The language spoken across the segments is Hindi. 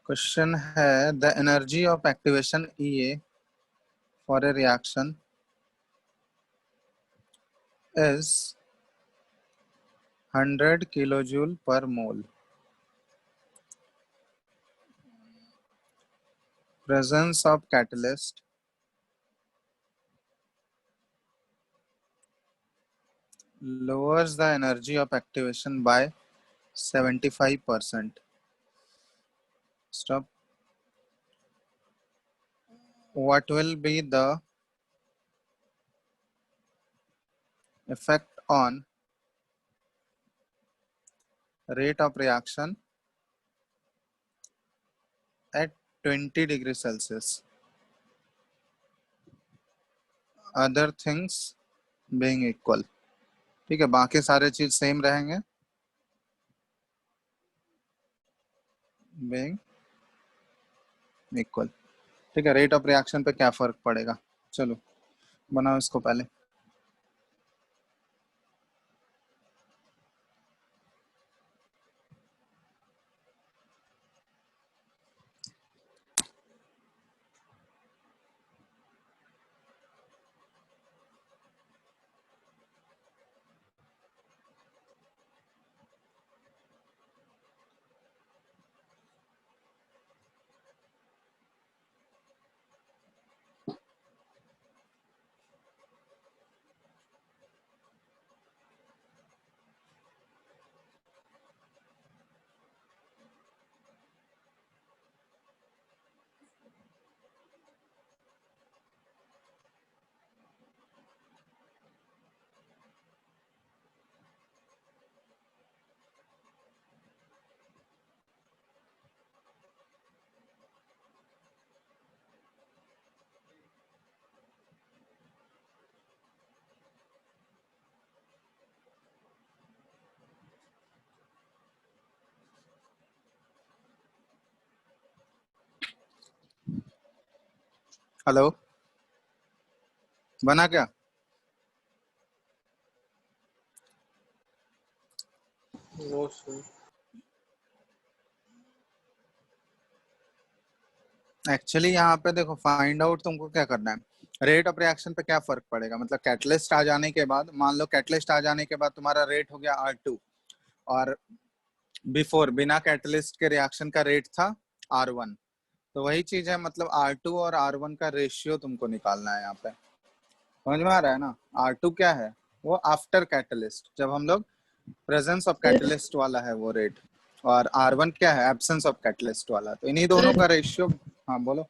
क्वेश्चन है the energy of activation EA for a reaction is 100 kilojoule per mole. Presence of catalyst lowers the energy of activation by 75%. Stop. What will be the effect on rate of reaction at 20 degrees Celsius? Other things being equal. ठीक है, बाकी सारे चीज सेम रहेंगे being equal. ठीक है, रेट ऑफ रिएक्शन पे क्या फर्क पड़ेगा? चलो बनाओ इसको पहले. हेलो, बना क्या? No sir. एक्चुअली यहाँ पे देखो, फाइंड आउट तुमको क्या करना है, रेट ऑफ रिएक्शन पे क्या फर्क पड़ेगा. मतलब कैटलिस्ट आ जाने के बाद, मान लो कैटलिस्ट आ जाने के बाद तुम्हारा रेट हो गया R2 और बिफोर बिना कैटलिस्ट के रिएक्शन का रेट था R1. तो वही चीज है, मतलब R2 और R1 का रेशियो तुमको निकालना है यहाँ पे. समझ में आ रहा है ना? R2 क्या है, वो आफ्टर कैटलिस्ट, जब हम लोग प्रेजेंस ऑफ कैटलिस्ट वाला है वो रेट, और R1 क्या है, एब्सेंस ऑफ कैटलिस्ट वाला. तो इन्हीं दोनों का रेशियो. हाँ बोलो.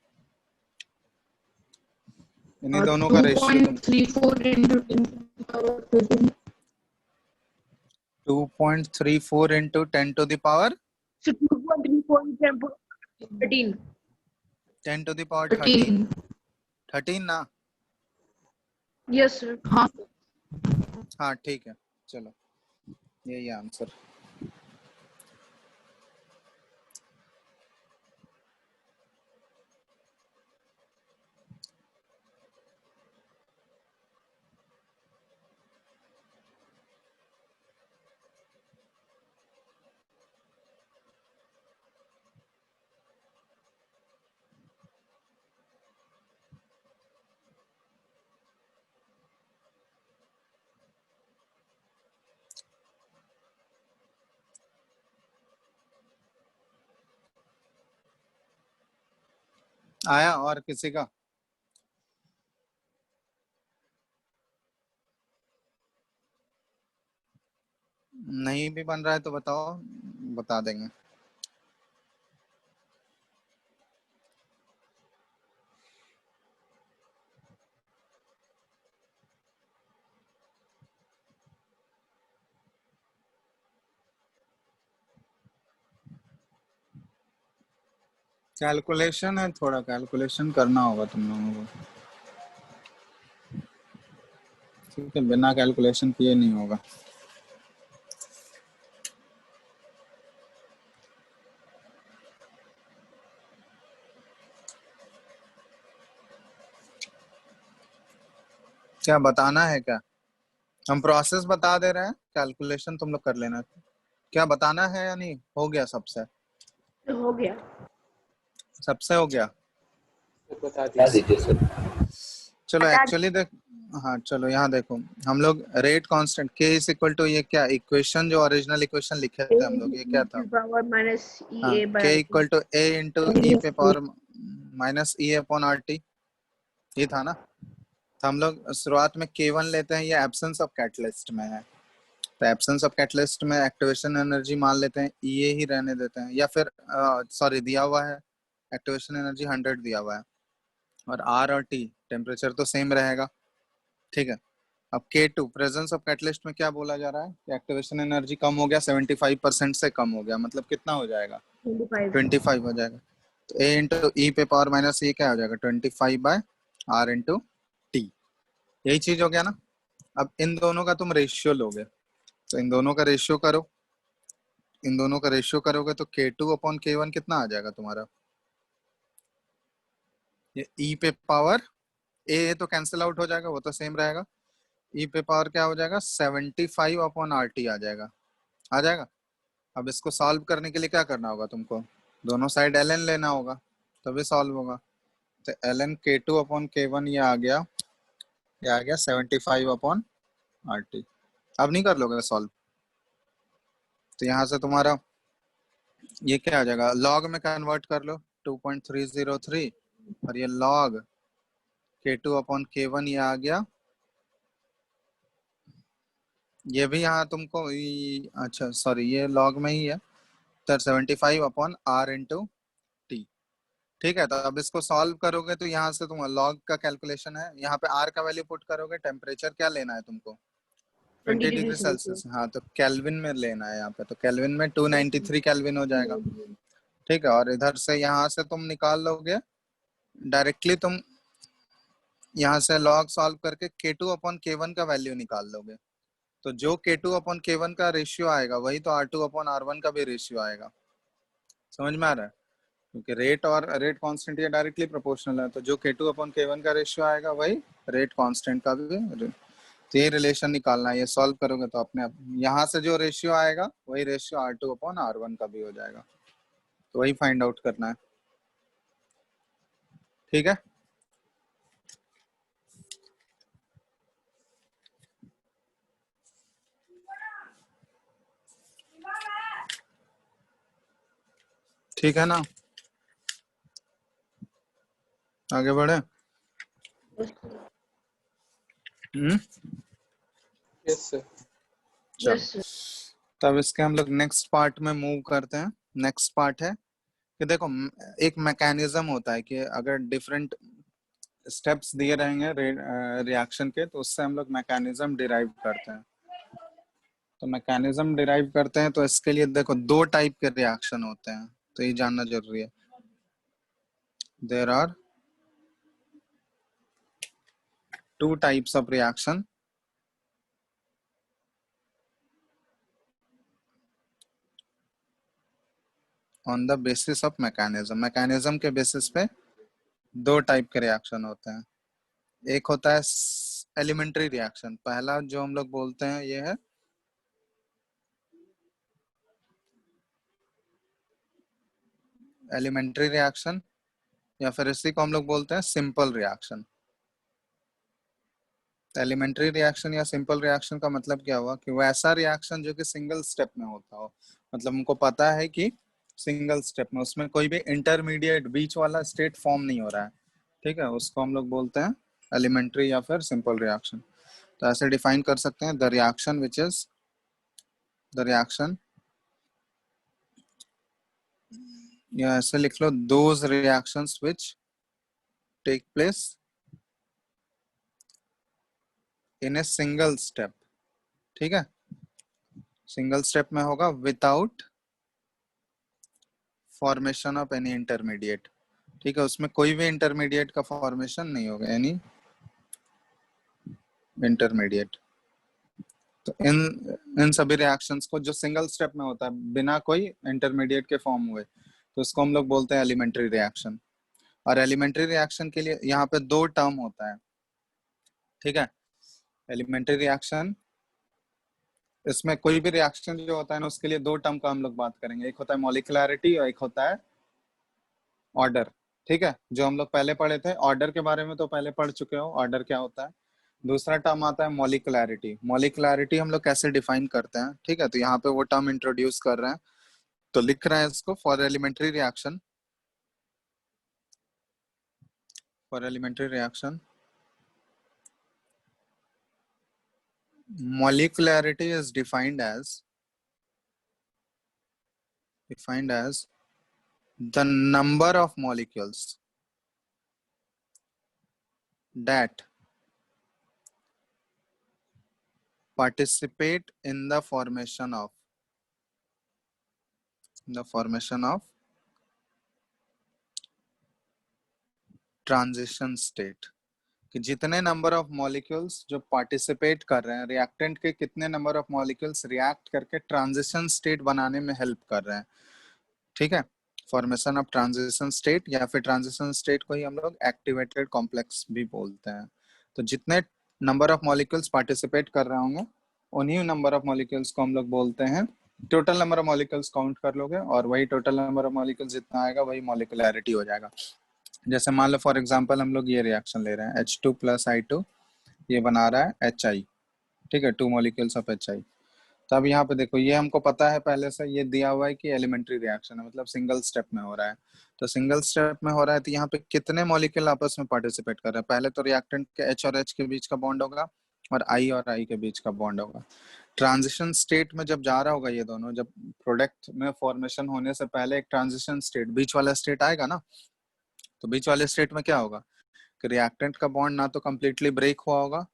इन्हीं दोनों का ratio 2.34 into 10 to the power 13. 2.34 into 10 to the power So 2.34 into 13. 10 to the power 13. 13 ना? Yes, sir. हाँ. हाँ ठीक है, चलो यही आंसर. आया और किसी का? नहीं भी बन रहा है तो बताओ, बता देंगे. कैलकुलेशन है, थोड़ा कैलकुलेशन करना होगा तुम लोगों को. ठीक है, बिना कैलकुलेशन किए नहीं होगा. क्या बताना है क्या? हम प्रोसेस बता दे रहे हैं, कैलकुलेशन तुम लोग कर लेना. क्या बताना है या नहीं? हो गया सबसे? हो गया. सबसे हो गया? बता बता दीजिए। दीजिए सर। चलो बता एक्चुअली देख, हाँ चलो यहाँ देखो, हम लोग rate constant k is equal to, ये क्या इक्वेशन, जो ओरिजिनल इक्वेशन लिखे थे हम लोग, ये क्या था? पावर माइनस हाँ, EA k by equal to a into E पे power minus E upon R T, ये था ना। तो हम लोग शुरुआत में k1 लेते हैं, ये एब्सेंस ऑफ कैटलिस्ट में है, तो एब्सेंस ऑफ कैटलिस्ट में एक्टिवेशन एनर्जी मान लेते हैं, ये ही रहने देते हैं, या फिर सॉरी दिया हुआ है एक्टिवेशन एनर्जी 100 दिया हुआ है, और आर और टी टेम्परेचर तो सेम रहेगा, ठीक है। अब K2 प्रेजेंस ऑफ कैटलिस्ट में क्या बोला जा रहा है कि एक्टिवेशन एनर्जी कम हो गया, 75% से कम हो गया, मतलब कितना हो जाएगा? 25. 25 हो जाएगा। तो A इंटू ई पे पावर माइनस ये क्या हो जाएगा? 25 बाय आर इंटू टी, यही चीज हो गया ना। अब इन दोनों का तुम रेशियो लोगे, तो इन दोनों का रेशियो करो, इन दोनों का रेशियो करोगे तो K2 अपॉन K1 कितना आ जाएगा तुम्हारा? ये ई पे पावर ए तो कैंसिल आउट हो जाएगा, वो तो सेम रहेगा, ई पे पावर क्या हो जाएगा? 75 अपॉन आर टी आ जाएगा, आ जाएगा। अब इसको सॉल्व करने के लिए क्या करना होगा तुमको? दोनों साइड ln लेना होगा, तभी सॉल्व होगा। तो ln K2 अपॉन K1 ये आ गया, ये आ गया 75 अपॉन आर टी। अब नहीं कर लोगे सॉल्व, तो यहाँ से तुम्हारा ये क्या आ जाएगा? लॉग में कन्वर्ट कर लो, 2.303, और ये लॉग K2 अपॉन K1 ये आ गया, ये भी यहाँ तुमको अच्छा सॉरी ये लॉग में ही है, तो 75 अपॉन आर इंटू टी, ठीक है। तो अब इसको सॉल्व करोगे तो यहाँ से तुम लॉग का कैलकुलेशन है, यहाँ पे आर का वैल्यू पुट करोगे, टेम्परेचर क्या लेना है तुमको? 20 20 डिग्री degrees सेल्सियस, Celsius. हाँ तो केल्विन में लेना है यहाँ पे, तो केल्विन में 293 केल्विन हो जाएगा, ठीक है। और इधर से यहाँ से तुम निकाल लोगे डायरेक्टली, तुम यहाँ से लॉग सॉल्व करके K2 अपॉन K1 का वैल्यू निकाल लोगे, तो जो K2 अपॉन K1 का रेशियो आएगा वही तो R2 अपॉन R1 का भी रेशियो आएगा। समझ में आ रहा है? क्योंकि रेट और रेट कांस्टेंट ये डायरेक्टली प्रोपोर्शनल है, तो जो K2 अपॉन K1 का रेशियो आएगा वही रेट कांस्टेंट का भी, तो ये रिलेशन निकालना है। ये सॉल्व करोगे तो अपने आप यहाँ से जो रेशियो आएगा वही रेशियो R2 अपॉन R1 का भी हो जाएगा, तो वही फाइंड आउट करना है, ठीक है। ठीक है ना, आगे बढ़े। Yes sir. Yes, sir. तब इसके हम लोग नेक्स्ट पार्ट में मूव करते हैं। नेक्स्ट पार्ट है कि देखो एक मैकेनिज्म होता है कि अगर डिफरेंट स्टेप्स दिए रहेंगे रिएक्शन के, तो उससे हम लोग मैकेनिज्म डिराइव करते हैं। तो मैकेनिज्म डिराइव करते हैं तो इसके लिए देखो दो टाइप के रिएक्शन होते हैं, तो ये जानना जरूरी है। There are two types of reaction, on the basis of mechanism. Mechanism के बेसिस पे दो टाइप के रिएक्शन होते हैं। एक होता है एलिमेंट्री रिएक्शन, पहला जो हम लोग बोलते हैं ये है एलिमेंट्री रिएक्शन, या फिर इसी को हम लोग बोलते हैं सिंपल रिएक्शन। एलिमेंट्री रिएक्शन या सिंपल रिएक्शन का मतलब क्या हुआ कि वो ऐसा रिएक्शन जो कि सिंगल स्टेप में होता हो, मतलब हमको पता है कि सिंगल स्टेप में उसमें कोई भी इंटरमीडिएट बीच वाला स्टेट फॉर्म नहीं हो रहा है, ठीक है, उसको हम लोग बोलते हैं एलिमेंट्री या फिर सिंपल रिएक्शन। तो ऐसे डिफाइन कर सकते हैं, the reaction which is the reaction, या ऐसे लिख लो, those reactions which take place in a single step, ठीक है, सिंगल स्टेप में होगा without formation of any intermediate, ठीक है, उसमें कोई भी इंटरमीडिएट का फॉर्मेशन नहीं होगा, एनी इंटरमीडिएट। तो इन सभी रिएक्शंस को जो सिंगल स्टेप में होता है बिना कोई इंटरमीडिएट के फॉर्म हुए, तो उसको हम लोग बोलते हैं एलिमेंट्री रिएक्शन। और एलिमेंट्री रिएक्शन के लिए यहाँ पे दो टर्म होता है, ठीक है। एलिमेंट्री रिएक्शन, इसमें कोई भी रिएक्शन जो होता है ना उसके लिए दो टर्म का हम लोग बात करेंगे, एक होता है मॉलिक्युलैरिटी और एक होता है ऑर्डर, ठीक है, जो हम लोग पहले पढ़े थे ऑर्डर के बारे में तो पहले पढ़ चुके हो ऑर्डर क्या होता है। दूसरा टर्म आता है मॉलिकुलैरिटी। मॉलिकुलैरिटी हम लोग कैसे डिफाइन करते हैं, ठीक है, तो यहाँ पे वो टर्म इंट्रोड्यूस कर रहे हैं, तो लिख रहे हैं इसको for elementary reaction, for elementary reaction molecularity is defined as the number of molecules that participate in the formation of transition state, कि जितने नंबर ऑफ मॉलिक्यूल्स जो पार्टिसिपेट कर रहे हैं, रिएक्टेंट के कितने नंबर ऑफ मॉलिक्यूल्स रिएक्ट करके ट्रांजिशन स्टेट बनाने में हेल्प कर रहे हैं, ठीक है, फॉर्मेशन ऑफ ट्रांजिशन स्टेट, या फिर ट्रांजिशन स्टेट को ही हम लोग एक्टिवेटेड कॉम्प्लेक्स भी बोलते हैं। तो जितने नंबर ऑफ मॉलिक्यूल्स पार्टिसिपेट कर रहे होंगे उन्हीं नंबर ऑफ मॉलिक्यूल्स को हम लोग बोलते हैं, total number of molecules count कर लोगे और वही टोटल नंबर ऑफ मॉलिक्यूल्स जितना आएगा वही मॉलिकुलैरिटी हो जाएगा। जैसे मान लो फॉर एग्जांपल हम लोग ये रिएक्शन ले रहे हैं H2 + I2, ये बना रहा है HI, ठीक है, 2 मॉलिक्यूल्स ऑफ HI। तो अब यहाँ पे देखो ये हमको पता है पहले से, ये दिया हुआ है कि एलिमेंट्री रिएक्शन है, मतलब सिंगल स्टेप में हो रहा है। तो सिंगल स्टेप में हो रहा है तो यहाँ पे कितने मॉलिक्यूल आपस में पार्टिसिपेट कर रहे हैं, पहले तो रिएक्टेंट के H और H के बीच का बॉन्ड होगा और I और I के बीच का बॉन्ड होगा। ट्रांजिशन स्टेट में जब जा रहा होगा ये दोनों, जब प्रोडक्ट में फॉर्मेशन होने से पहले एक ट्रांजिशन स्टेट, बीच वाला स्टेट आएगा ना, तो बीच वाले स्टेट में क्या होगा कि रिएक्टेंट का बॉन्ड ना तो कम्प्लीटली ब्रेक हुआ होगा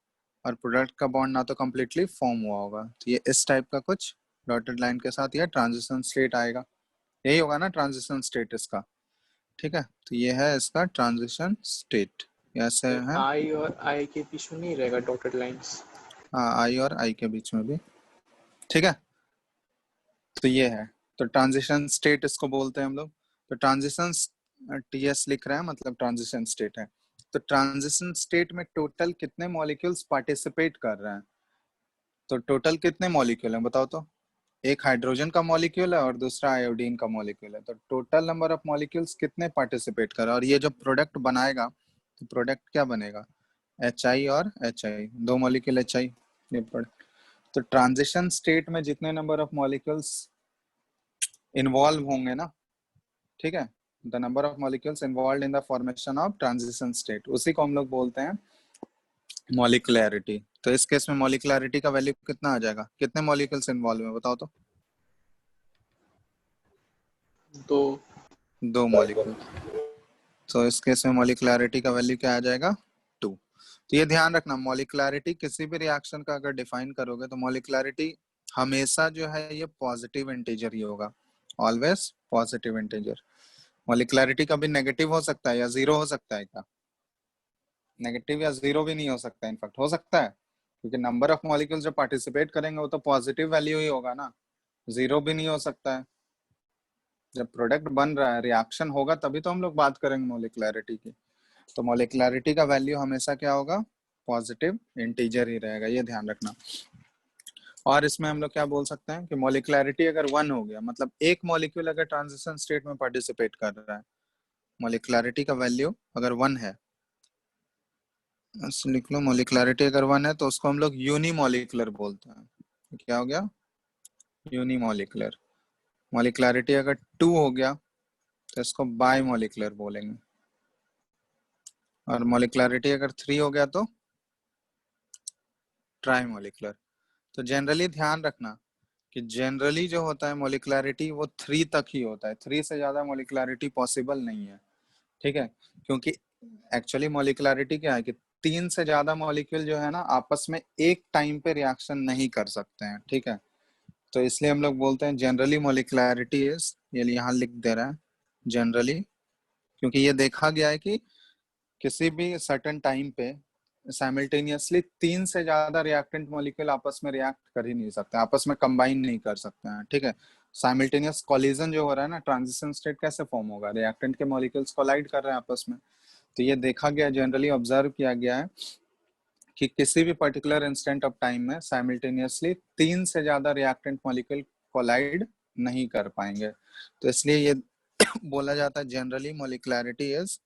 और प्रोडक्ट का बॉन्ड ना तो कम्प्लीटली फॉर्म हुआ होगा। तो ये इस टाइप का कुछ डॉटेड लाइन के साथ ये ट्रांजिशन स्टेट आएगा, यही होगा ना ट्रांजिशन स्टेट इसका, ठीक है। तो ये है इसका ट्रांजिशन स्टेट, ऐसे है। आई और आई के बीच में नहीं रहेगा डॉटेड लाइंस? हाँ, आई और आई के बीच में भी, ठीक है। तो ये है, तो ट्रांजिशन स्टेट इसको बोलते हैं हम लोग। तो ट्रांजिशन टीएस लिख रहे हैं मतलब ट्रांजिशन स्टेट है। तो ट्रांजिशन स्टेट में टोटल कितने मॉलिक्यूल्स पार्टिसिपेट कर रहे हैं, तो टोटल कितने मॉलिक्यूल हैं बताओ तो। एक हाइड्रोजन का मॉलिक्यूल है और दूसरा आयोडीन का मॉलिक्यूल है, तो टोटल नंबर ऑफ मॉलिक्यूल्स कितने पार्टिसिपेट कर रहे हैं, और ये जो प्रोडक्ट बनाएगा तो प्रोडक्ट क्या बनेगा, HI और HI, 2 मॉलिक्यूल HI, ये प्रोडक्ट। तो ट्रांजिशन स्टेट में जितने नंबर ऑफ मॉलिक्यूल्स इन्वॉल्व होंगे ना, ठीक है, the number of molecules involve in the formation of transition state, उसी को हम लोग बोलते हैं मॉलिकुलैरिटी। तो इस केस में मॉलिकुलैरिटी का वैल्यू कितना आ जाएगा, कितने मॉलिक्यूल्स इन्वॉल्व हैं बताओ तो। 2 मॉलिक्यूल। तो इस केस में मॉलिकुलैरिटी का वैल्यू क्या आ जाएगा, 2। तो ये ध्यान रखना, मॉलिकुलैरिटी किसी भी रिएक्शन का अगर डिफाइन करोगे तो मॉलिकुलैरिटी हमेशा जो है ये पॉजिटिव इंटीजर ही होगा, ऑलवेज पॉजिटिव इंटीजर। मॉलिकुलैरिटी कभी नेगेटिव हो सकता है या जीरो हो सकता है क्या, नेगेटिव या जीरो भी नहीं हो सकता, इनफैक्ट हो सकता है, क्योंकि नंबर ऑफ मॉलिक्यूल्स जो पार्टिसिपेट करेंगे वो तो पॉजिटिव वैल्यू ही होगा ना, जीरो भी नहीं हो सकता है। जब प्रोडक्ट बन रहा है, रिएक्शन होगा, तभी तो हम लोग बात करेंगे मॉलिकुलैरिटी की। तो मॉलिकुलैरिटी का वैल्यू हमेशा क्या होगा, पॉजिटिव इंटीजर ही रहेगा, ये ध्यान रखना। और इसमें हम लोग क्या बोल सकते हैं कि मॉलिकुलैरिटी अगर 1 हो गया, मतलब एक मॉलिक्यूल अगर ट्रांजिशन स्टेट में पार्टिसिपेट कर रहा है, मॉलिकुलैरिटी का वैल्यू अगर 1 है, लिख लो, मॉलिकुलैरिटी अगर 1 है तो उसको हम लोग यूनिमॉलिकुलर बोलते हैं। क्या हो गया, यूनिमॉलिकुलर। मॉलिकुलैरिटी अगर 2 हो गया तो इसको बाइमॉलिकुलर बोलेंगे, और मॉलिकुलैरिटी अगर 3 हो गया तो ट्राइमॉलिकुलर। तो जनरली ध्यान रखना कि जनरली जो होता है मॉलिकुलैरिटी वो 3 तक ही होता है, 3 से ज्यादा मॉलिकुलैरिटी पॉसिबल नहीं है, ठीक है, क्योंकि एक्चुअली मॉलिकुलैरिटी क्या है कि 3 से ज्यादा मॉलिक्यूल जो है ना आपस में एक टाइम पे रिएक्शन नहीं कर सकते हैं, ठीक है। तो इसलिए हम लोग बोलते हैं जनरली मॉलिकुलैरिटी इज, ये यहाँ लिख दे रहा है जनरली, क्योंकि ये देखा गया है कि किसी भी सर्टेन टाइम पे साइमल्टेनियसली 3 से ज्यादा रिएक्टेंट मॉलिक्यूल आपस में रिएक्ट कर ही नहीं सकते, आपस में कंबाइन नहीं कर सकते हैं, ठीक है। साइमल्टेनियस कोलिजन जो हो रहा है ना, ट्रांजिशन स्टेट कैसे फॉर्म होगा, रिएक्टेंट के मॉलिक्यूल्स कोलाइड कर रहे हैं आपस में। तो ये देखा गया, जनरली ऑब्जर्व किया गया है कि किसी भी पर्टिकुलर इंस्टेंट ऑफ टाइम में साइमल्टेनियसली 3 से ज्यादा रिएक्टेंट मॉलिक्यूल कोलाइड नहीं कर पाएंगे। तो इसलिए ये बोला जाता है generally molecularity is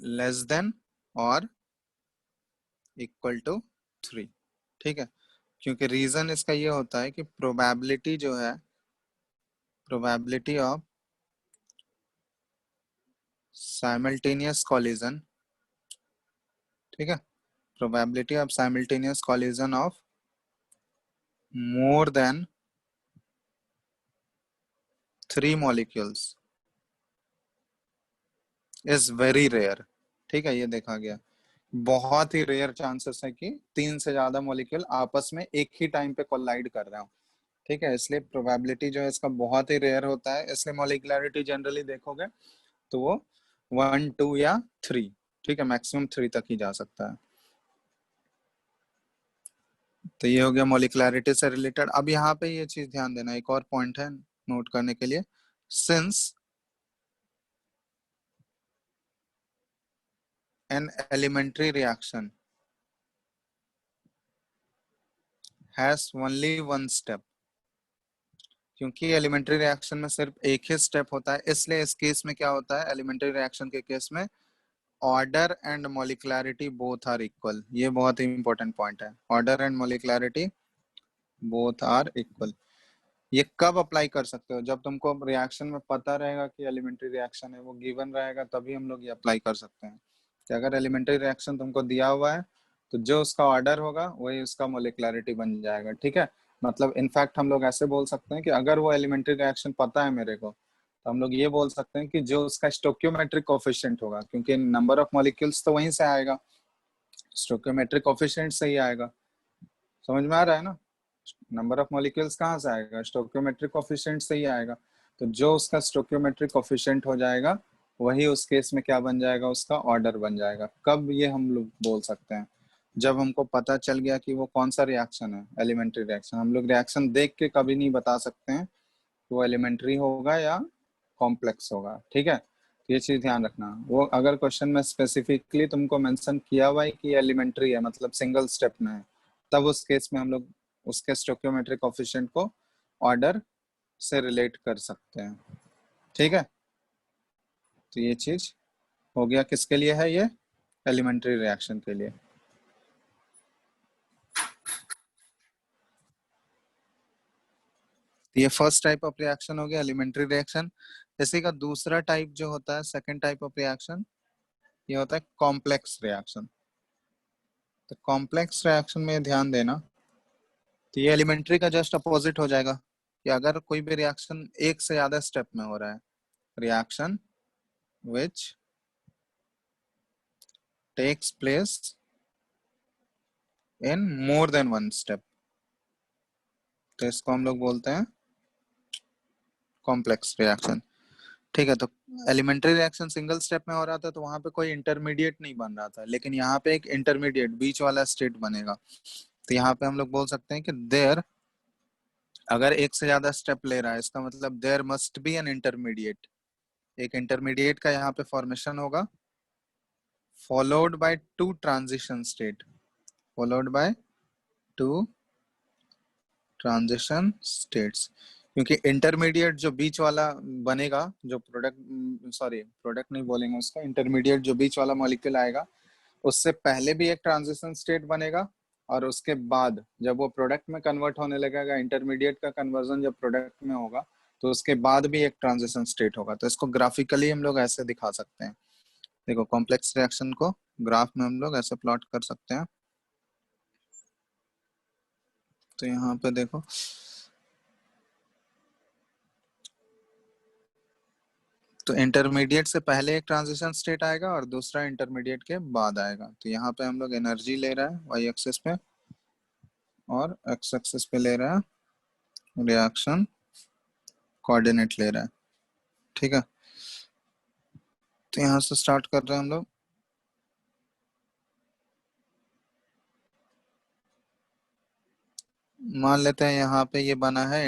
less than और इक्वल टू 3। ठीक है, क्योंकि रीजन इसका ये होता है कि प्रोबेबिलिटी जो है, प्रोबेबिलिटी ऑफ साइमल्टेनियस कॉलिजन, ठीक है, probability of simultaneous collision of more than 3 molecules is very rare. ठीक है, ये देखा गया, बहुत ही रेयर चांसेस है कि 3 से ज्यादा मॉलिक्यूल आपस में एक ही टाइम पे कोलाइड कर रहे हो। ठीक है, इसलिए प्रोबेबिलिटी जो है इसका बहुत ही रेयर होता है, इसलिए मॉलिक्युलरिटी जनरली देखोगे तो वो 1 2 या 3, ठीक है, मैक्सिमम 3 तक ही जा सकता है। तो ये हो गया मॉलिक्युलरिटी से रिलेटेड। अब यहाँ पे ये चीज ध्यान देना, एक और पॉइंट है नोट करने के लिए, since an elementary reaction has only one step, क्योंकि एलिमेंट्री रिएक्शन में सिर्फ एक ही स्टेप होता है, इसलिए इस केस में क्या होता है, एलिमेंट्री रिएक्शन के केस में order and molecularity both are equal. ये बहुत ही इंपॉर्टेंट पॉइंट है, order and molecularity both are equal. ये कब अप्लाई कर सकते हो, जब तुमको रिएक्शन में पता रहेगा कि एलिमेंट्री रिएक्शन है, वो गिवन रहेगा, तभी हम लोग ये अप्लाई कर सकते हैं। कि अगर एलिमेंट्री रिएक्शन तुमको दिया हुआ है तो जो उसका ऑर्डर होगा वही उसका मोलिकुलरिटी बन जाएगा। ठीक है, मतलब इनफैक्ट हम लोग ऐसे बोल सकते हैं कि अगर वो एलिमेंट्री रिएक्शन पता है मेरे को, तो हम लोग ये बोल सकते हैं कि जो उसका स्टोक्योमेट्रिक कोफिशिएंट होगा, क्योंकि नंबर ऑफ मॉलिक्यूल्स तो वहीं से आएगा, स्टोक्योमेट्रिक कोफिशिएंट से ही आएगा। समझ में आ रहा है ना, नंबर ऑफ मॉलिक्यूल्स कहाँ से आएगा, स्टोक्योमेट्रिक कोफिशिएंट से ही आएगा। तो जो उसका स्टोक्योमेट्रिक कोफिशिएंट हो जाएगा वही उस केस में क्या बन जाएगा, उसका ऑर्डर बन जाएगा। कब ये हम लोग बोल सकते हैं, जब हमको पता चल गया कि वो कौन सा रिएक्शन है, एलिमेंट्री रिएक्शन। हम लोग रिएक्शन देख के कभी नहीं बता सकते हैं कि वो एलिमेंट्री होगा या कॉम्प्लेक्स होगा। ठीक है, तो ये चीज ध्यान रखना। वो अगर क्वेश्चन में स्पेसिफिकली तुमको मेंशन किया हुआ है कि एलिमेंट्री है, मतलब सिंगल स्टेप में है, तब उस केस में हम लोग उसके स्टोक्योमेट्रिक कोफिशिएंट को ऑर्डर से रिलेट कर सकते हैं। ठीक है, तो ये चीज हो गया, किसके लिए है ये, एलिमेंट्री रिएक्शन के लिए। ये फर्स्ट टाइप ऑफ रिएक्शन हो गया, एलिमेंट्री रिएक्शन। इसी का दूसरा टाइप जो होता है, सेकंड टाइप ऑफ रिएक्शन, ये होता है कॉम्प्लेक्स रिएक्शन। तो कॉम्प्लेक्स रिएक्शन में ध्यान देना, तो ये एलिमेंट्री का जस्ट अपोजिट हो जाएगा कि अगर कोई भी रिएक्शन एक से ज्यादा स्टेप में हो रहा है, reaction which takes place in more than one step, तो इसको हम लोग बोलते हैं कॉम्प्लेक्स रिएक्शन। ठीक है, तो एलिमेंट्री रिएक्शन सिंगल स्टेप में हो रहा था तो वहां पे कोई इंटरमीडिएट नहीं बन रहा था, लेकिन यहाँ पे एक इंटरमीडिएट बीच वाला स्टेट बनेगा। तो यहाँ पे हम लोग बोल सकते हैं कि देयर, अगर एक से ज्यादा स्टेप ले रहा है, इसका मतलब there must be an intermediate, एक इंटरमीडिएट का यहाँ पे फॉर्मेशन होगा, followed by two transition state, followed by two transition states. क्योंकि इंटरमीडिएट जो बीच वाला बनेगा, जो प्रोडक्ट, सॉरी प्रोडक्ट नहीं बोलेंगे उसको, इंटरमीडिएट जो बीच वाला मॉलिक्यूल आएगा, उससे पहले भी एक ट्रांजिशन स्टेट बनेगा, और उसके बाद जब वो प्रोडक्ट में कन्वर्ट होने लगेगा, इंटरमीडिएट का कन्वर्जन जब प्रोडक्ट में होगा, तो उसके बाद भी एक ट्रांजिशन स्टेट होगा। तो इसको ग्राफिकली हम लोग ऐसे दिखा सकते हैं। देखो, कॉम्प्लेक्स रिएक्शन को ग्राफ में हम लोग ऐसे प्लॉट कर सकते हैं। तो यहाँ पे देखो, तो इंटरमीडिएट से पहले एक ट्रांजिशन स्टेट आएगा और दूसरा इंटरमीडिएट के बाद आएगा। तो यहाँ पे हम लोग एनर्जी ले रहा है वाई एक्सिस पे, और एक्स एक्सिस पे ले रहा है रिएक्शन कोऑर्डिनेट ले रहा है। ठीक है, तो यहाँ से स्टार्ट कर रहे हैं हम लोग। मान लेते हैं यहाँ पे ये बना है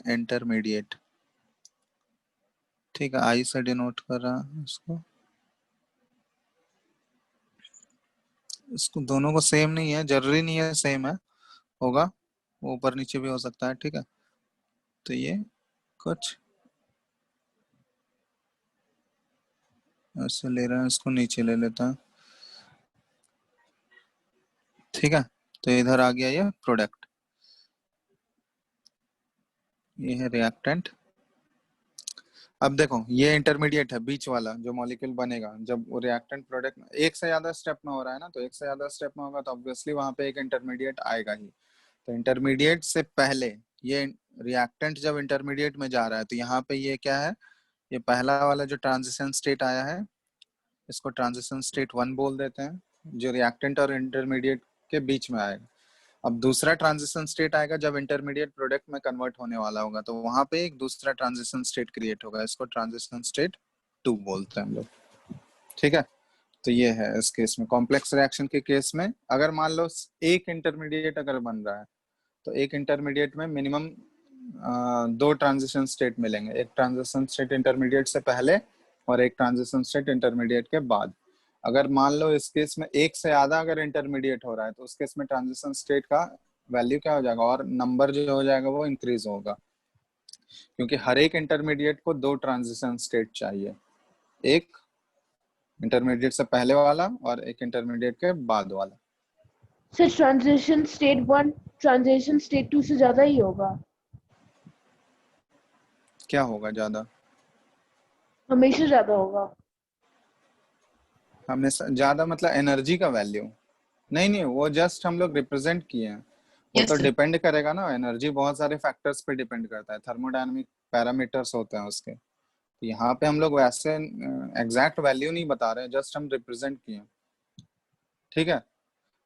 इंटरमीडिएट। ठीक है, आई से डिनोट कर रहा है इसको। इसको दोनों को सेम नहीं है, जरूरी नहीं है सेम है होगा, वो ऊपर नीचे भी हो सकता है, ठीक है। तो ये कुछ ऐसे ले रहे हैं, इसको नीचे ले लेता है, ठीक है। तो इधर आ गया ये प्रोडक्ट, ये है रिएक्टेंट। अब देखो ये इंटरमीडिएट है, बीच वाला जो मॉलिक्यूल बनेगा जब वो रिएक्टेंट प्रोडक्ट एक से ज्यादा स्टेप में हो रहा है ना, तो एक से ज्यादा स्टेप में होगा तो ऑब्वियसली वहां पे एक इंटरमीडिएट आएगा ही। तो इंटरमीडिएट से पहले ये रिएक्टेंट जब इंटरमीडिएट में जा रहा है तो यहाँ पे ये क्या है, ये पहला वाला जो ट्रांजिशन स्टेट आया है इसको ट्रांजिशन स्टेट 1 बोल देते हैं, जो रिएक्टेंट और इंटरमीडिएट के बीच में आएगा। अब दूसरा ट्रांजिशन स्टेट आएगा जब इंटरमीडिएट प्रोडक्ट में कन्वर्ट होने वाला होगा, तो वहां पे एक दूसरा ट्रांजिशन स्टेट क्रिएट होगा, इसको ट्रांजिशन स्टेट 2 बोलते हैं हम लोग, ठीक है। तो ये है इस केस में, कॉम्प्लेक्स रिएक्शन के केस में अगर मान लो एक इंटरमीडिएट अगर बन रहा है तो एक इंटरमीडिएट में मिनिमम 2 ट्रांजिशन स्टेट मिलेंगे, एक ट्रांजिशन स्टेट इंटरमीडिएट से पहले और एक ट्रांजिशन स्टेट इंटरमीडिएट के बाद। अगर मान लो इस केस में एक से ज्यादा अगर इंटरमीडिएट हो रहा है तो उस केस में ट्रांजिशन स्टेट का वैल्यू क्या हो जाएगा, और नंबर जो हो जाएगा वो इंक्रीज होगा, क्योंकि हर एक इंटरमीडिएट को 2 ट्रांजिशन स्टेट चाहिए, एक इंटरमीडिएट से पहले वाला और एक इंटरमीडिएट के बाद वाला। Sir transition state 1 transition state 2 से ज्यादा ही होगा, क्या होगा ज्यादा? हमेशा ज्यादा होगा। हमने ज्यादा मतलब एनर्जी का वैल्यू? नहीं नहीं, वो जस्ट हम लोग रिप्रेजेंट किए हैं, वो तो डिपेंड करेगा ना, एनर्जी बहुत सारे फैक्टर्स पे डिपेंड करता है, थर्मोडायनामिक पैरामीटर्स होते हैं उसके। तो यहाँ पे हम लोग वैसे एग्जैक्ट वैल्यू नहीं बता रहे, जस्ट हम रिप्रेजेंट किए, ठीक है।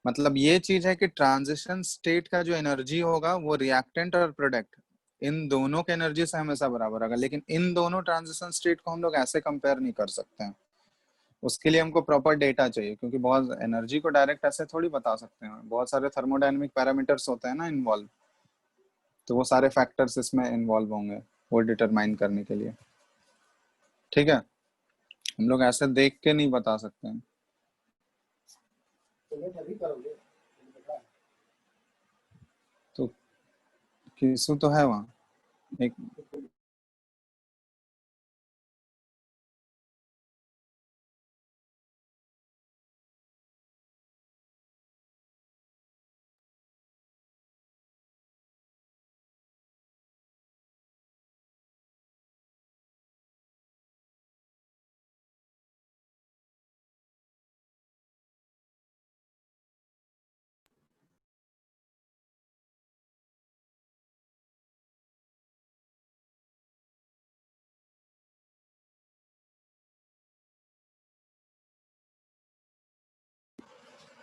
मतलब ये चीज है कि ट्रांजिशन स्टेट का जो एनर्जी होगा वो रिएक्टेंट और प्रोडक्ट इन दोनों के एनर्जी से हमेशा बराबर होगा, लेकिन इन दोनों ट्रांजिशन स्टेट को हम लोग ऐसे कंपेयर नहीं कर सकते हैं, उसके लिए हमको प्रॉपर डेटा चाहिए, क्योंकि बहुत एनर्जी को डायरेक्ट ऐसे थोड़ी बता सकते हैं, बहुत सारे थर्मोडायनेमिक पैरामीटर्स होते हैं ना इन्वॉल्व, तो वो सारे फैक्टर्स इसमें इन्वॉल्व होंगे वो डिटरमाइन करने के लिए, ठीक है। हम लोग ऐसे देख के नहीं बता सकते हैं। तो किसु तो है वहाँ एक,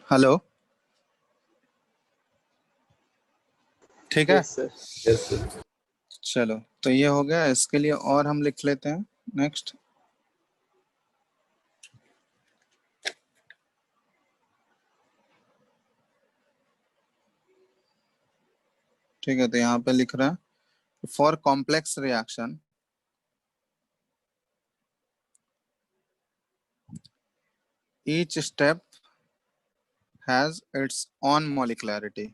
हेलो, ठीक है। Yes sir. चलो तो ये हो गया इसके लिए, और हम लिख लेते हैं नेक्स्ट। ठीक है, तो यहाँ पे लिख रहा है for complex reaction each step has its own molecularity.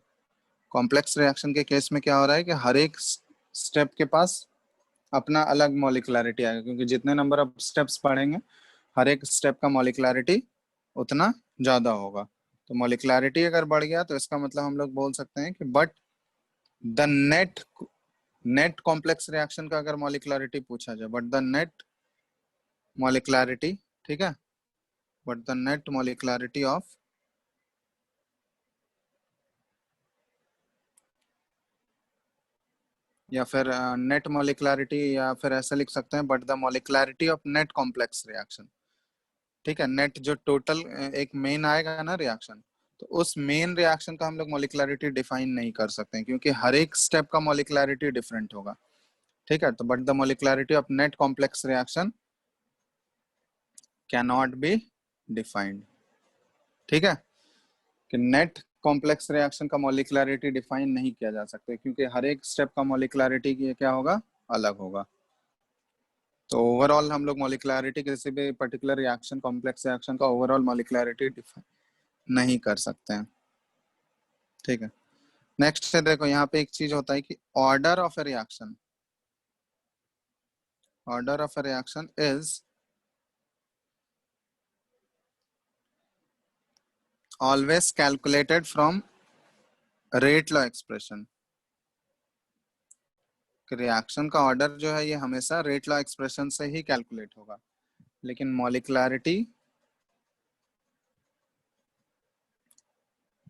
Complex reaction के केस में क्या हो रहा है कि हर एक स्टेप के पास अपना अलग मॉलिक्युलरिटी आएगा, क्योंकि जितने नंबर ऑफ स्टेप्स पढ़ेंगे हर एक स्टेप का मॉलिक्युलरिटी उतना ज्यादा होगा। तो मॉलिक्युलरिटी अगर बढ़ गया तो इसका मतलब हम लोग बोल सकते हैं कि but the net complex reaction का अगर मॉलिक्युलरिटी पूछा जाए, बट द नेट मॉलिक्युलरिटी, ठीक है, बट द नेट मॉलिक्युलरिटी ऑफ, या फिर नेट मॉलिक्युलरिटी, या फिर ऐसा लिख सकते हैं but the molecularity of net complex reaction, ठीक है। नेट जो टोटल एक मेन आएगा ना रिएक्शन, तो उस मेन रिएक्शन का हम लोग मॉलिक्युलरिटी डिफाइन नहीं कर सकते हैं, क्योंकि हर एक स्टेप का मॉलिक्युलरिटी डिफरेंट होगा, ठीक है। तो but the molecularity of net complex reaction can not be defined, ठीक है, कि नेट कॉम्प्लेक्स रिएक्शन का मॉलिक्युलरिटी डिफाइन नहीं किया जा सकता, क्योंकि हर एक स्टेप का मॉलिक्युलरिटी क्या होगा, अलग होगा। तो ओवरऑल हम लोग मॉलिक्युलरिटी किसी भी पर्टिकुलर रिएक्शन, कॉम्प्लेक्स रिएक्शन का ओवरऑल मॉलिक्युलरिटी डिफाइन नहीं कर सकते हैं, ठीक है। नेक्स्ट है, देखो यहाँ पे एक चीज होता है कि order of A reaction, order of A reaction is always calculated from rate law expression. Reaction का ऑर्डर जो है ये हमेशा रेट लॉ एक्सप्रेशन से ही कैलकुलेट होगा, लेकिन molecularity,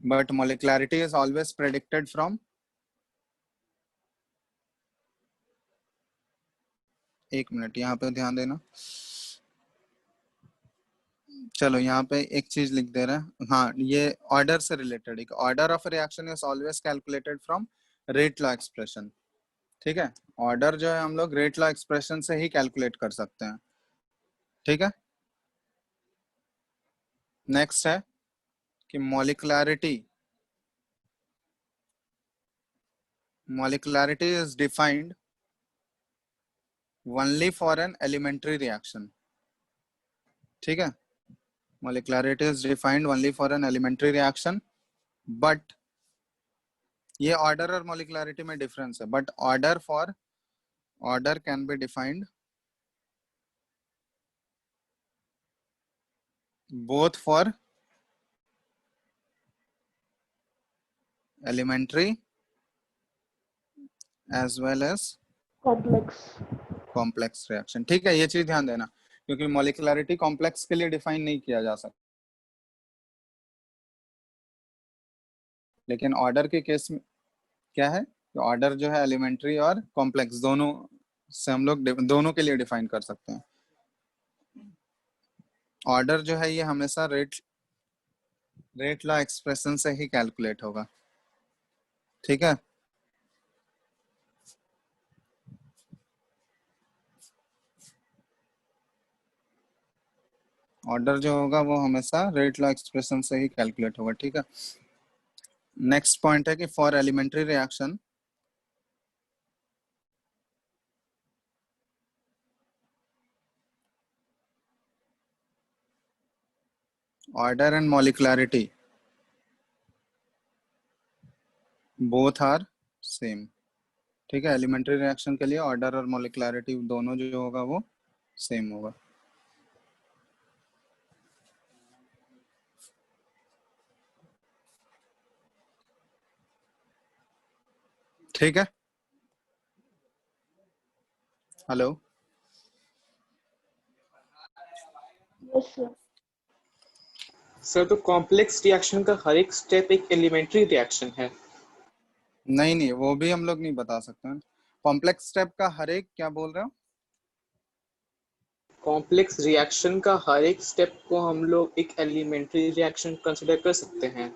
but molecularity is always predicted from, एक मिनट यहाँ पे ध्यान देना, चलो यहाँ पे एक चीज लिख दे रहे हैं, हाँ ये ऑर्डर से रिलेटेड है, order of reaction is always calculated from rate law expression. ठीक है, ऑर्डर जो है हम लोग रेट लॉ एक्सप्रेशन से ही कैलकुलेट कर सकते हैं। ठीक है, नेक्स्ट है कि molecularity, molecularity is defined only for an elementary reaction. ठीक है, molecularity is defined only for an elementary reaction, but ये ऑर्डर और मॉलिक्युलैरिटी में डिफरेंस है, but order for, order can be defined both for elementary as well as complex. Complex reaction. ठीक है, ये चीज ध्यान देना, क्योंकि मॉलिक्युलैरिटी कॉम्प्लेक्स के लिए डिफाइन नहीं किया जा सकता, लेकिन ऑर्डर के केस में क्या है, तो ऑर्डर जो है एलिमेंट्री और कॉम्प्लेक्स दोनों से हम लोग दोनों के लिए डिफाइन कर सकते हैं। ऑर्डर जो है ये हमेशा रेट लॉ एक्सप्रेशन से ही कैलकुलेट होगा। ठीक है, ऑर्डर जो होगा वो हमेशा रेट लॉ एक्सप्रेशन से ही कैलकुलेट होगा। ठीक है, नेक्स्ट पॉइंट है कि for elementary reaction order and molecularity both are same। ठीक है, एलिमेंट्री रिएक्शन के लिए ऑर्डर और मोलिकुलरिटी दोनों जो होगा वो सेम होगा। ठीक है, हेलो, Yes, sir. सर तो कॉम्प्लेक्स रिएक्शन का हर एक स्टेप एक एलिमेंट्री रिएक्शन है। नहीं नहीं, वो भी हम लोग नहीं बता सकते हैं। कॉम्प्लेक्स स्टेप का हर एक, क्या बोल रहे हो? कॉम्प्लेक्स रिएक्शन का हर एक स्टेप को हम लोग एक एलिमेंट्री रिएक्शन कंसिडर कर सकते हैं।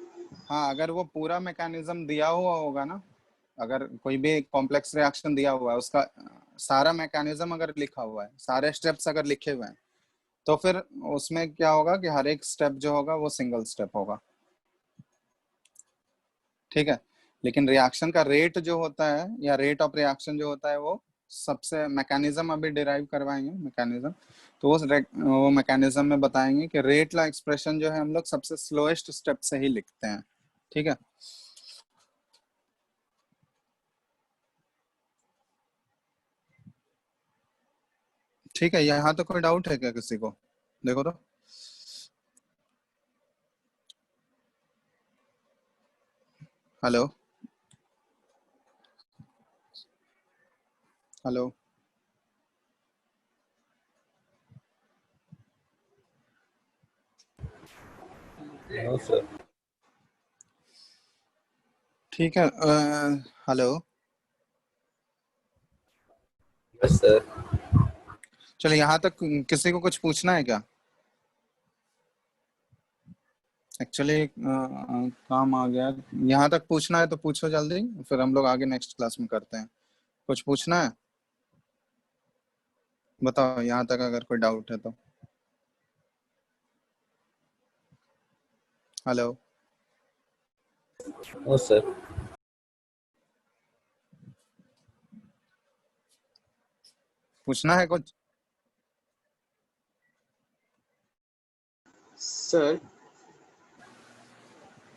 हाँ, अगर वो पूरा मैकेनिज्म दिया हुआ होगा ना, अगर कोई भी कॉम्प्लेक्स रिएक्शन दिया हुआ है, उसका सारा मैकेनिज्म अगर लिखा हुआ है, सारे स्टेप्स अगर लिखे हुए हैं, तो फिर उसमें क्या होगा कि हर एक स्टेप जो होगा वो सिंगल स्टेप होगा। ठीक है, लेकिन रिएक्शन का रेट जो होता है या रेट ऑफ रिएक्शन जो होता है वो सबसे, मैकेनिज्म अभी डिराइव करवाएंगे मैकेनिज्म, तो वो मैकेनिज्म में बताएंगे कि रेट लॉ एक्सप्रेशन जो है हम लोग सबसे स्लोएस्ट स्टेप से ही लिखते हैं। ठीक है, ठीक है, यहाँ तो कोई डाउट है क्या किसी को? देखो तो, हेलो, हेलो, नो सर। ठीक है, हेलो, यस सर। चलो यहाँ तक किसी को कुछ पूछना है क्या? एक्चुअली काम आ गया, यहाँ तक पूछना है तो पूछो जल्दी, फिर हम लोग आगे नेक्स्ट क्लास में करते हैं। कुछ पूछना है, बताओ यहाँ तक अगर कोई डाउट है तो। Hello, no sir. पूछना है कुछ? सर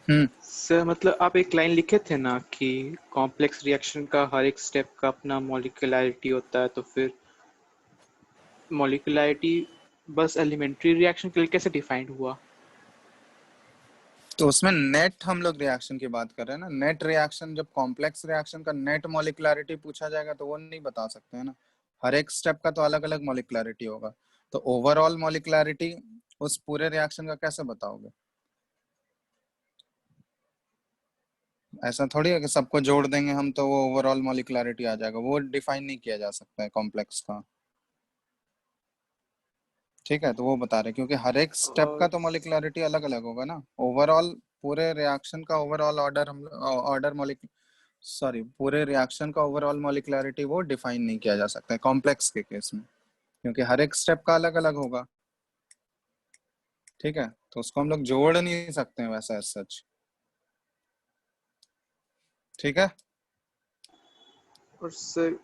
सर मतलब आप एक लाइन लिखे थे ना कि कॉम्प्लेक्स रिएक्शन का हर एक स्टेप का अपना मॉलिक्यूलैरिटी होता है, तो फिर मॉलिक्यूलैरिटी बस एलिमेंट्री रिएक्शन के लिए कैसे डिफाइंड हुआ? तो उसमें नेट हम लोग रिएक्शन की बात कर रहे हैं ना, नेट रिएक्शन। जब कॉम्प्लेक्स रिएक्शन का नेट मॉलिक्युलैरिटी पूछा जाएगा तो वो नहीं बता सकते हैं ना, हर एक स्टेप का तो अलग अलग मॉलिक्युलैरिटी होगा। तो ओवरऑल मॉलिक्युलैरिटी उस पूरे रिएक्शन का कैसे बताओगे? ऐसा थोड़ी है कि सबको जोड़ देंगे हम तो वो ओवरऑल मॉलिक्युलैरिटी आ जाएगा, वो डिफाइन नहीं किया जा सकता है कॉम्प्लेक्स का। ठीक है, तो वो बता रहे हैं क्योंकि हर एक स्टेप का और तो मॉलिक्युलैरिटी अलग अलग होगा ना। ओवरऑल पूरे रिएक्शन का ओवरऑल ऑर्डर हम ऑर्डर सॉरी पूरे रिएक्शन का ओवरऑल मॉलिक्युलैरिटी वो डिफाइन नहीं किया जा सकता है कॉम्प्लेक्स के केस में, क्योंकि हर एक स्टेप का अलग अलग होगा। ठीक है, तो उसको हम लोग जोड़ नहीं सकते हैं वैसा सच। ठीक है। सर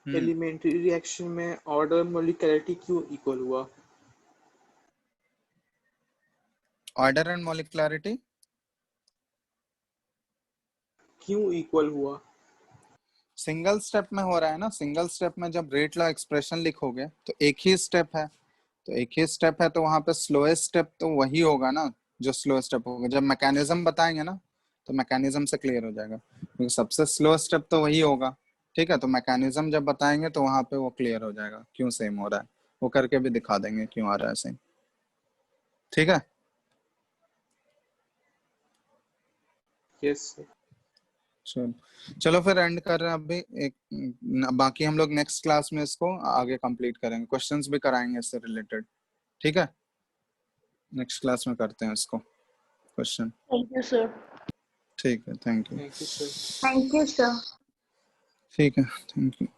एलिमेंट्री रिएक्शन में ऑर्डर मॉलिक्यूलैरिटी क्यों इक्वल हुआ? ऑर्डर एंड मॉलिक्युलैरिटी क्यों इक्वल हुआ? सिंगल स्टेप में हो रहा है ना। सिंगल स्टेप में जब रेट लॉ एक्सप्रेशन लिखोगे तो एक ही स्टेप है, तो एक ही स्टेप है तो वहां पे स्लोएस्ट स्टेप तो वही होगा ना जो स्लो स्टेप होगा। जब मैकेनिज्म बताएंगे ना तो मैकेनिज्म से क्लियर हो जाएगा, क्योंकि सबसे स्लो स्टेप तो वही होगा। ठीक है, तो मैकेनिज्म जब बताएंगे तो वहां पे वो क्लियर हो जाएगा क्यों सेम हो रहा है, वो करके भी दिखा देंगे क्यों आ रहा है सेम। ठीक है, यस सर। चलो चलो फिर एंड कर रहे हैं अभी। एक बाकी हम लोग नेक्स्ट क्लास में इसको आगे कंप्लीट करेंगे, क्वेश्चंस भी कराएंगे इससे रिलेटेड। ठीक है, नेक्स्ट क्लास में करते हैं इसको क्वेश्चन। Thank you, sir. ठीक है, thank you. Thank you sir. Thank you, sir. ठीक है, थैंक यू।